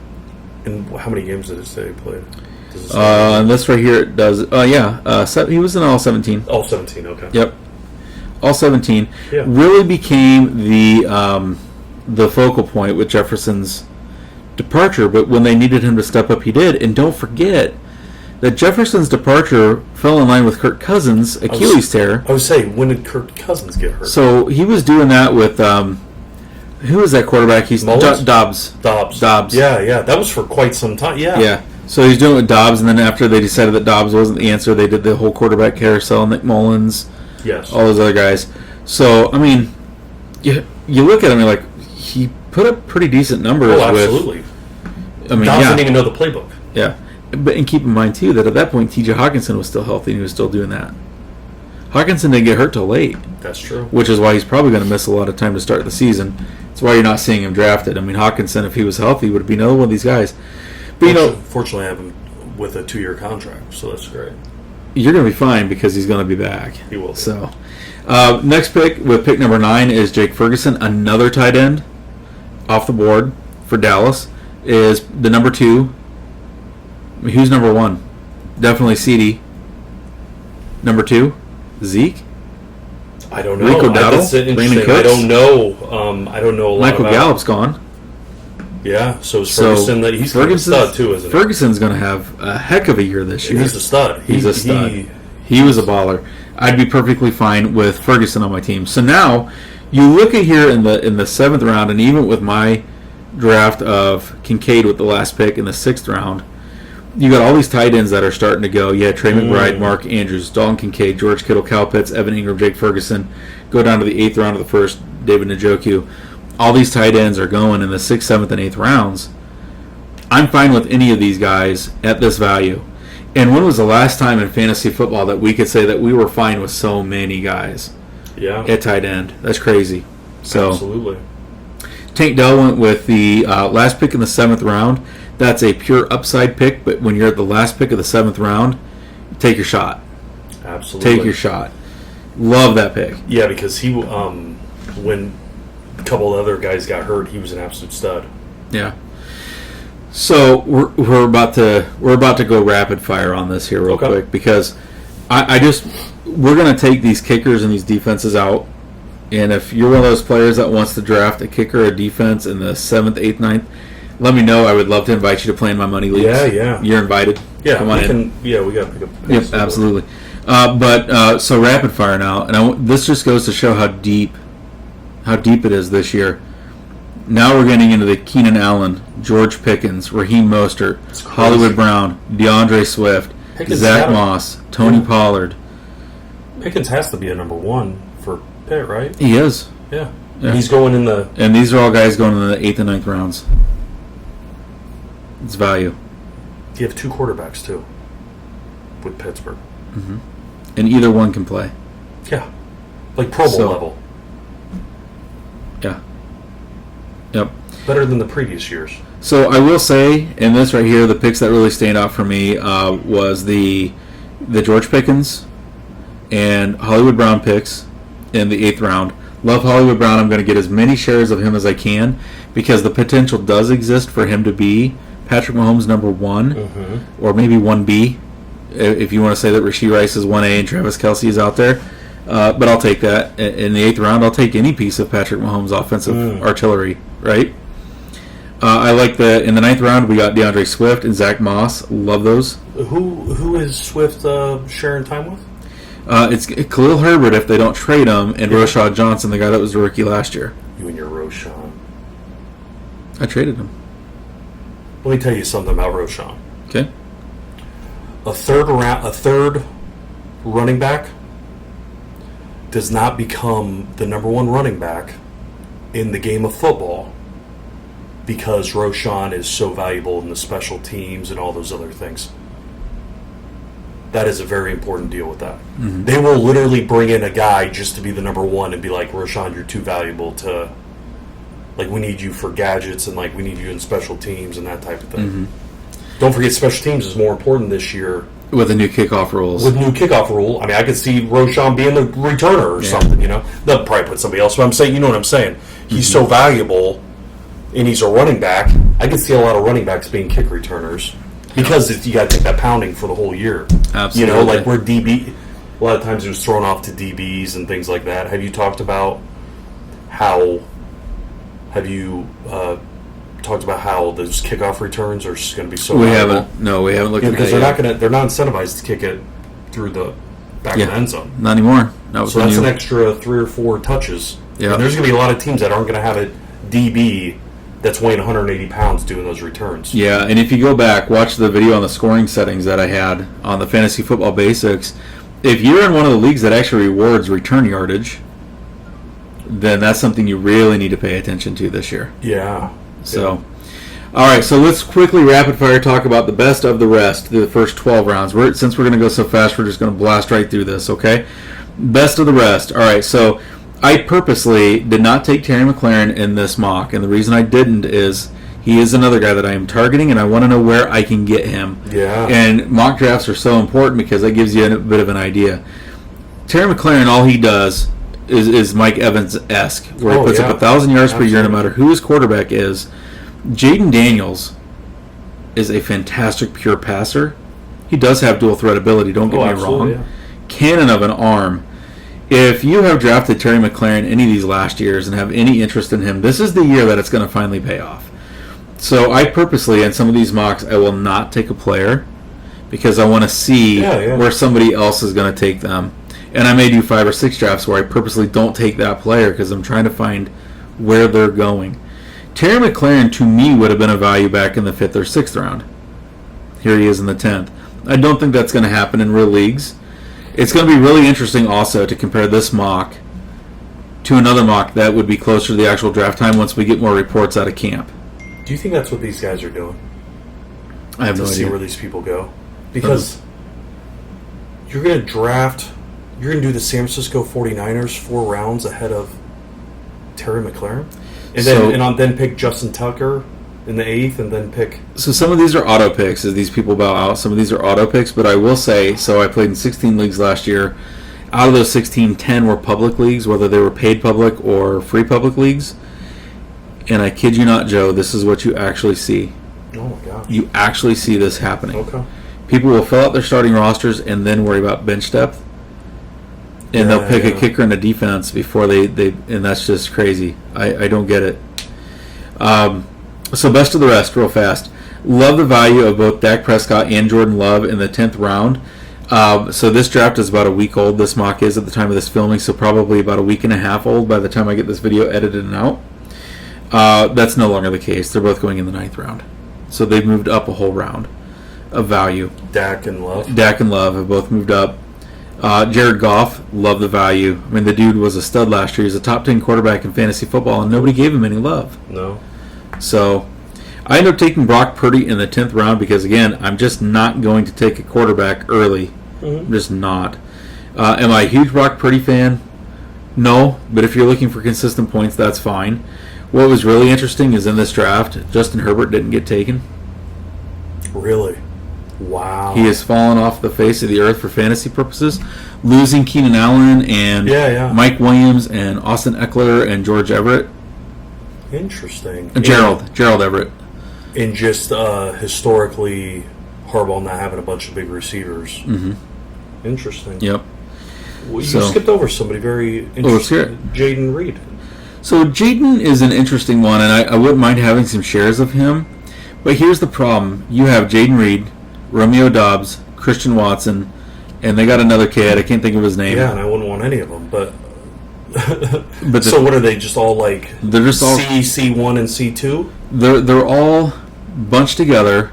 And how many games did it say he played? And this right here, it does. He was in all 17. All 17, okay. Yep. All 17. Yeah. Really became the focal point with Jefferson's departure, but when they needed him to step up, he did. And don't forget that Jefferson's departure fell in line with Kirk Cousins' Achilles tear. I was saying, when did Kirk Cousins get hurt? So he was doing that with... who is that quarterback? He's Dobbs. Yeah. That was for quite some time. Yeah. So he's doing it with Dobbs, and then after they decided that Dobbs wasn't the answer, they did the whole quarterback carousel, Nick Mullins, yes, all those other guys. So, you look at him, you're like, he put up pretty decent numbers. Oh, absolutely. Dobbs didn't even know the playbook. Yeah. And keep in mind, too, that at that point, T.J. Hawkinson was still healthy, and he was still doing that. Hawkinson didn't get hurt till late. That's true. Which is why he's probably going to miss a lot of time to start the season. That's why you're not seeing him drafted. Hawkinson, if he was healthy, would be another one of these guys. But, fortunately, I have him with a 2-year contract, so that's great. You're going to be fine because he's going to be back. He will be. So, next pick, with pick number 9, is Jake Ferguson, another tight end off the board for Dallas. Is the number 2. Who's number 1? Definitely CD. Number 2, Zeke. I don't know. Rico Dowdle, That's interesting. Brandon Cooks. I don't know. I don't know a lot Michael about. Gallup's gone. Yeah, so is Ferguson. He's a stud too, isn't he? Ferguson's going to have a heck of a year this year. He's a stud. He's a stud. He was a baller. I'd be perfectly fine with Ferguson on my team. So now you look at here in the 7th round, and even with my draft of Kincaid with the last pick in the 6th round, you got all these tight ends that are starting to go. Yeah, Trey McBride, Mark Andrews, Dalton Kincaid, George Kittle, Kyle Pitts, Evan Ingram, Jake Ferguson. Go down to the 8th round of the 1st, David Njoku. All these tight ends are going in the 6th, 7th, and 8th rounds. I'm fine with any of these guys at this value. And when was the last time in fantasy football that we could say that we were fine with so many guys at tight end? That's crazy. So, absolutely. Tank Dell went with the last pick in the 7th round. That's a pure upside pick, but when you're at the last pick of the 7th round, take your shot. Absolutely. Take your shot. Love that pick. Yeah, because he, when a couple of other guys got hurt, he was an absolute stud. Yeah. So we're about to go rapid fire on this here real quick because we're going to take these kickers and these defenses out. And if you're one of those players that wants to draft a kicker or defense in the 7th, 8th, 9th, let me know. I would love to invite you to play in my money leagues. Yeah. You're invited. Yeah, come on in. We got to pick up. Yep, absolutely. So rapid fire now, and this just goes to show how deep it is this year. Now we're getting into the Keenan Allen, George Pickens, Raheem Mostert, Hollywood Brown, DeAndre Swift, Zach Moss, Tony Pollard. Pickens has to be a number one for Pitt, right? He is. Yeah. He's going in the... And these are all guys going in the 8th and 9th rounds. It's value. You have 2 quarterbacks, too, with Pittsburgh. Mm-hmm. And either one can play. Yeah. Like Pro Bowl level. Yeah. Yep. Better than the previous years. So I will say, in this right here, the picks that really stand out for me was the George Pickens and Hollywood Brown picks in the 8th round. Love Hollywood Brown. I'm going to get as many shares of him as I can because the potential does exist for him to be Patrick Mahomes number 1 or maybe 1B if you want to say that Rashee Rice is 1A and Travis Kelce is out there. But I'll take that. In the 8th round, I'll take any piece of Patrick Mahomes' offensive artillery, right? I like in the 9th round, we got DeAndre Swift and Zach Moss. Love those. Who is Swift sharing time with? It's Khalil Herbert if they don't trade him, and Roshan Johnson, the guy that was the rookie last year. You and your Roshan. I traded him. Let me tell you something about Roshan. Okay. A third running back does not become the number 1 running back in the game of football because Roshan is so valuable in the special teams and all those other things. That is a very important deal with that. Mm-hmm. They will literally bring in a guy just to be the number 1 and be like, Roshan, you're too valuable to, like, we need you for gadgets and, like, we need you in special teams and that type of thing. Mm-hmm. Don't forget, special teams is more important this year. With the new kickoff rules. With new kickoff rule. I mean, I could see Roshan being the returner or something, you know. They'll probably put somebody else, but I'm saying, you know what I'm saying. He's so valuable, and he's a running back. I could see a lot of running backs being kick returners because you got to take that pounding for the whole year. Absolutely. You know, like where DB, a lot of times it was thrown off to DBs and things like that. Have you talked about how those kickoff returns are just going to be so valuable? We haven't looked at that because they're not incentivized to kick it through the back of the end zone. Not anymore. So that's an extra 3 or 4 touches. Yeah. And there's going to be a lot of teams that aren't going to have a DB that's weighing 180 pounds doing those returns. Yeah, and if you go back, watch the video on the scoring settings that I had on the Fantasy Football Basics. If you're in one of the leagues that actually rewards return yardage, then that's something you really need to pay attention to this year. Yeah. So, all right, so let's quickly rapid fire talk about the best of the rest, the first 12 rounds. Since we're going to go so fast, we're just going to blast right through this, okay? Best of the rest. All right, so I purposely did not take Terry McLaurin in this mock, and the reason I didn't is he is another guy that I am targeting, and I want to know where I can get him. Yeah. And mock drafts are so important because that gives you a bit of an idea. Terry McLaurin, all he does is Mike Evans-esque, where he puts up 1,000 yards per year no matter who his quarterback is. Jaden Daniels is a fantastic pure passer. He does have dual threat ability, don't get me wrong. Yeah. Cannon of an arm. If you have drafted Terry McLaurin any of these last years and have any interest in him, this is the year that it's going to finally pay off. So I purposely, in some of these mocks, I will not take a player because I want to see where somebody else is going to take them. And I may do 5 or 6 drafts where I purposely don't take that player because I'm trying to find where they're going. Terry McLaurin, to me, would have been a value back in the 5th or 6th round. Here he is in the 10th. I don't think that's going to happen in real leagues. It's going to be really interesting also to compare this mock to another mock that would be closer to the actual draft time once we get more reports out of camp. Do you think that's what these guys are doing? I have no idea. To see where these people go? Because you're going to draft... You're going to do the San Francisco 49ers 4 rounds ahead of Terry McLaurin? And then pick Justin Tucker in the 8th, and then pick. So some of these are auto picks as these people bow out. Some of these are auto picks, but I will say, so I played in 16 leagues last year. Out of those 16, 10 were public leagues, whether they were paid public or free public leagues. And I kid you not, Joe, this is what you actually see. Oh my gosh. You actually see this happening. Okay. People will fill out their starting rosters and then worry about bench depth. And they'll pick a kicker and a defense before they and that's just crazy. I don't get it. So best of the rest, real fast. Love the value of both Dak Prescott and Jordan Love in the 10th round. So this draft is about a week old. This mock is at the time of this filming, so probably about a week and a half old by the time I get this video edited and out. That's no longer the case. They're both going in the 9th round. So they've moved up a whole round of value. Dak and Love have both moved up. Jared Goff, love the value. I mean, the dude was a stud last year. He's a top 10 quarterback in fantasy football, and nobody gave him any love. No. So I ended up taking Brock Purdy in the 10th round because, again, I'm just not going to take a quarterback early. Mm-hmm. I'm just not. Am I a huge Brock Purdy fan? No, but if you're looking for consistent points, that's fine. What was really interesting is in this draft, Justin Herbert didn't get taken. Really? Wow. He has fallen off the face of the earth for fantasy purposes, losing Keenan Allen and Mike Williams and Austin Eckler and George Everett. Interesting. Gerald Everett. And just historically, Harbaugh not having a bunch of big receivers. Mm-hmm. Interesting. Yep. Well, you skipped over somebody very interesting. Let's hear it. Jaden Reed. So Jaden is an interesting one, and I wouldn't mind having some shares of him. But here's the problem. You have Jaden Reed, Romeo Doubs, Christian Watson, and they got another kid. I can't think of his name. Yeah, and I wouldn't want any of them, but so what are they? Just all like they're just all C1 and C2? They're all bunched together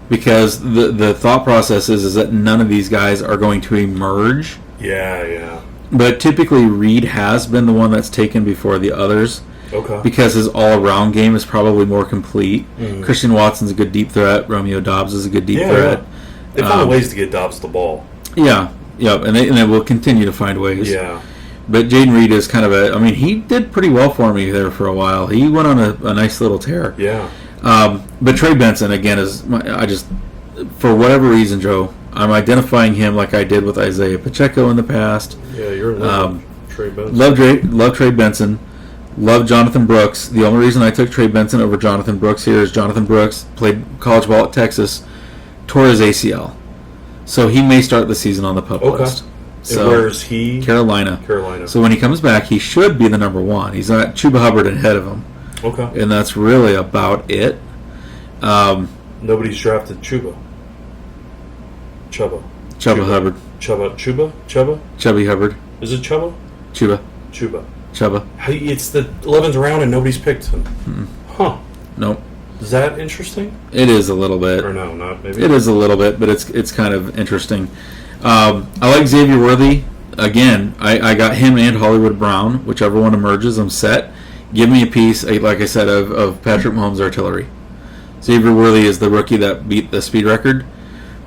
because the thought process is that none of these guys are going to emerge. Yeah. But typically Reed has been the one that's taken before the others. Okay. Because his all-around game is probably more complete. Mm-hmm. Christian Watson's a good deep threat. Romeo Doubs is a good deep threat. Yeah. They found ways to get Doubs the ball. Yeah, and they will continue to find ways. Yeah. But Jaden Reed is kind of he did pretty well for me there for a while. He went on a nice little tear. Yeah. But Trey Benson, again, for whatever reason, Joe, I'm identifying him like I did with Isaiah Pacheco in the past. Yeah, you're in love with Trey Benson. Love Trey Benson. Love Jonathan Brooks. The only reason I took Trey Benson over Jonathan Brooks here is Jonathan Brooks played college ball at Texas, tore his ACL. So he may start the season on the PUP list. So, and where is he? Carolina. So when he comes back, he should be the number one. He's not Chuba Hubbard ahead of him. Okay. And that's really about it. Nobody's drafted Chuba. Chuba Hubbard. Chubby Hubbard. Is it Chuba? Chuba. It's the 11th round and nobody's picked him. Mm-mm. Huh. Nope. Is that interesting? It is a little bit. Or no, not maybe. It is a little bit, but it's kind of interesting. I like Xavier Worthy. Again, I got him and Hollywood Brown. Whichever one emerges, I'm set. Give me a piece, like I said, of Patrick Mahomes' artillery. Xavier Worthy is the rookie that beat the speed record,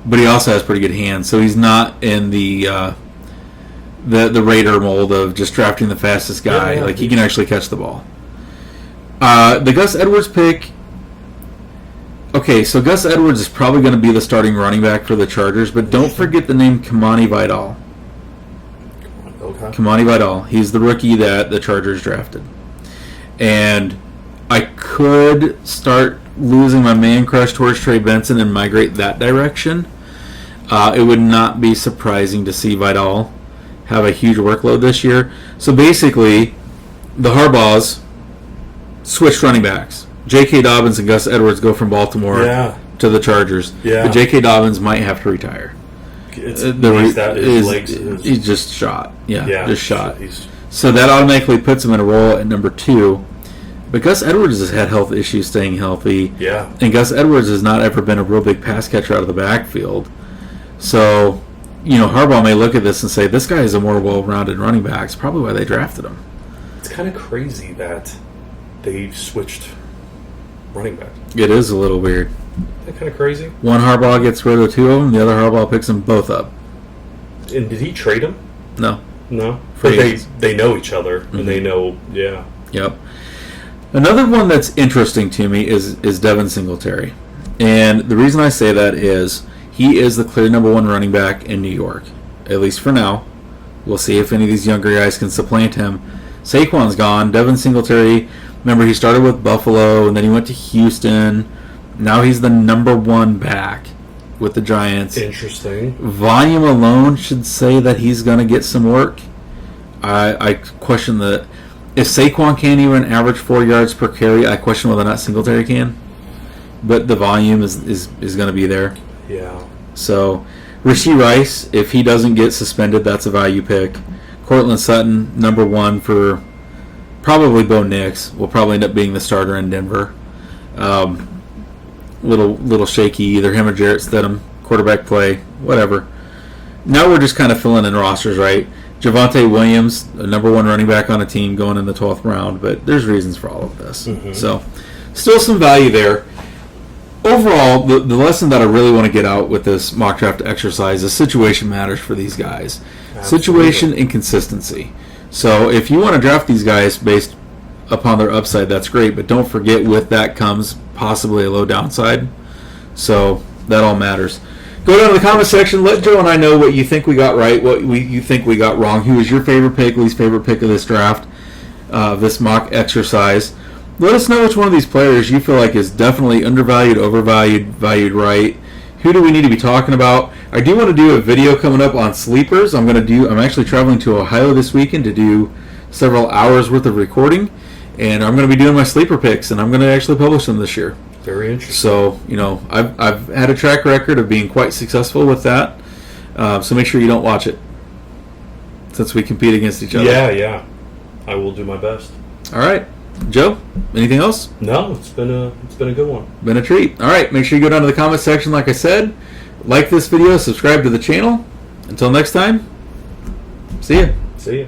but he also has pretty good hands. So he's not in the Raider mold of just drafting the fastest guy. Like he can actually catch the ball. The Gus Edwards pick. Okay, so Gus Edwards is probably going to be the starting running back for the Chargers, but don't forget the name Kamani Vidal. Okay. Kamani Vidal. He's the rookie that the Chargers drafted. And I could start losing my man crush towards Trey Benson and migrate that direction. It would not be surprising to see Vidal have a huge workload this year. So basically, the Harbaughs switched running backs. J.K. Dobbins and Gus Edwards go from Baltimore to the Chargers. Yeah. But J.K. Dobbins might have to retire. He's just shot. Yeah, just shot. So that automatically puts him in a role at number 2. But Gus Edwards has had health issues staying healthy. Yeah. And Gus Edwards has not ever been a real big pass catcher out of the backfield. So, Harbaugh may look at this and say, this guy is a more well-rounded running back. It's probably why they drafted him. It's kind of crazy that they switched running back. It is a little weird. Isn't that kind of crazy? One Harbaugh gets rid of 2 of them, the other Harbaugh picks them both up. And did he trade them? No. But they know each other, and they know, Yep. Another one that's interesting to me is Devin Singletary. And the reason I say that is he is the clear number one running back in New York, at least for now. We'll see if any of these younger guys can supplant him. Saquon's gone. Devin Singletary, remember, he started with Buffalo, and then he went to Houston. Now he's the number one back with the Giants. Interesting. Volume alone should say that he's going to get some work. I question the... If Saquon can't even average 4 yards per carry, I question whether or not Singletary can. But the volume is going to be there. Yeah. So, Rashee Rice, if he doesn't get suspended, that's a value pick. Cortland Sutton, number one for probably Bo Nix, will probably end up being the starter in Denver. Little shaky, either him or Jarrett Stidham, quarterback play, whatever. Now we're just kind of filling in rosters, right? Javonte Williams, the number one running back on a team, going in the 12th round, but there's reasons for all of this. Mm-hmm. So, still some value there. Overall, the lesson that I really want to get out with this mock draft exercise is situation matters for these guys. Absolutely. Situation and consistency. So if you want to draft these guys based upon their upside, that's great, but don't forget with that comes possibly a low downside. So that all matters. Go down to the comment section. Let Joe and I know what you think we got right, what you think we got wrong. Who is your favorite pick, least favorite pick of this draft, this mock exercise? Let us know which one of these players you feel like is definitely undervalued, overvalued, valued right. Who do we need to be talking about? I do want to do a video coming up on sleepers. I'm actually traveling to Ohio this weekend to do several hours worth of recording, and I'm going to be doing my sleeper picks, and I'm going to actually publish them this year. Very interesting. So, I've had a track record of being quite successful with that. So make sure you don't watch it, since we compete against each other. Yeah. I will do my best. All right. Joe, anything else? No, it's been a good one. Been a treat. All right, make sure you go down to the comment section, like I said. Like this video, subscribe to the channel. Until next time, see ya. See ya.